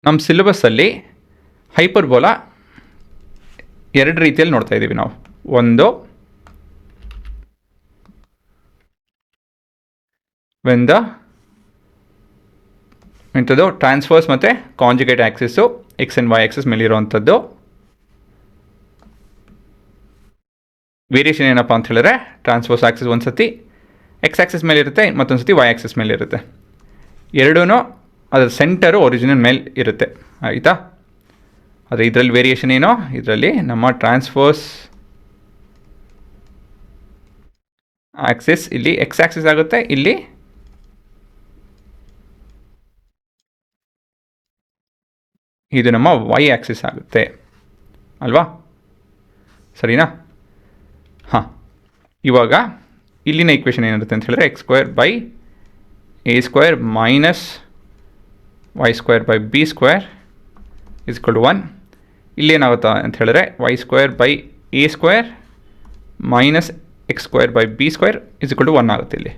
ನಮ್ಮ ಸಿಲೆಬಸ್ಸಲ್ಲಿ ಹೈಪರ್ಬೋಲಾ ಎರಡು ರೀತಿಯಲ್ಲಿ ನೋಡ್ತಾ ಇದ್ದೀವಿ ನಾವು. ಒಂದು ಇಂಥದ್ದು ಟ್ರಾನ್ಸ್ಫರ್ಸ್ ಮತ್ತು conjugate axis X and Y axis ಮೇಲಿರುವಂಥದ್ದು. ವೇರಿಯೇಷನ್ ಏನಪ್ಪ ಅಂತ ಹೇಳಿದ್ರೆ ಟ್ರಾನ್ಸ್ಫರ್ಸ್ ಆ್ಯಕ್ಸಿಸ್ ಒಂದು ಸತಿ ಎಕ್ಸ್ ಆ್ಯಕ್ಸಿಸ್ ಮೇಲೆ ಇರುತ್ತೆ, ಮತ್ತೊಂದು ಸತಿ ವೈ ಆ್ಯಕ್ಸಿಸ್ ಮೇಲೆ ಇರುತ್ತೆ. ಎರಡೂ ಅದರ ಸೆಂಟರು ಒರಿಜಿನಲ್ ಮೇಲೆ ಇರುತ್ತೆ, ಆಯಿತಾ. ಆದರೆ ಇದರಲ್ಲಿ ವೇರಿಯೇಷನ್ ಏನೋ, ಇದರಲ್ಲಿ ನಮ್ಮ ಟ್ರಾನ್ಸ್ಫರ್ಸ್ ಆ್ಯಕ್ಸಿಸ್ ಇಲ್ಲಿ ಎಕ್ಸ್ ಆ್ಯಕ್ಸಿಸ್ ಆಗುತ್ತೆ, ಇಲ್ಲಿ ಇದು ನಮ್ಮ ವೈ ಆ್ಯಕ್ಸಿಸ್ ಆಗುತ್ತೆ ಅಲ್ವಾ, ಸರಿನಾ. ಹಾಂ, ಇವಾಗ ಇಲ್ಲಿನ ಈಕ್ವೇಷನ್ ಏನಿರುತ್ತೆ ಅಂತ ಹೇಳಿದ್ರೆ x square by a square minus y square by b square is equal to 1. ಇಲ್ಲೇನಾಗುತ್ತಾ ಅಂತ ಹೇಳಿದ್ರೆ y square by a square minus x square by b square is equal to 1 ಆಗುತ್ತೆ ಇಲ್ಲಿ.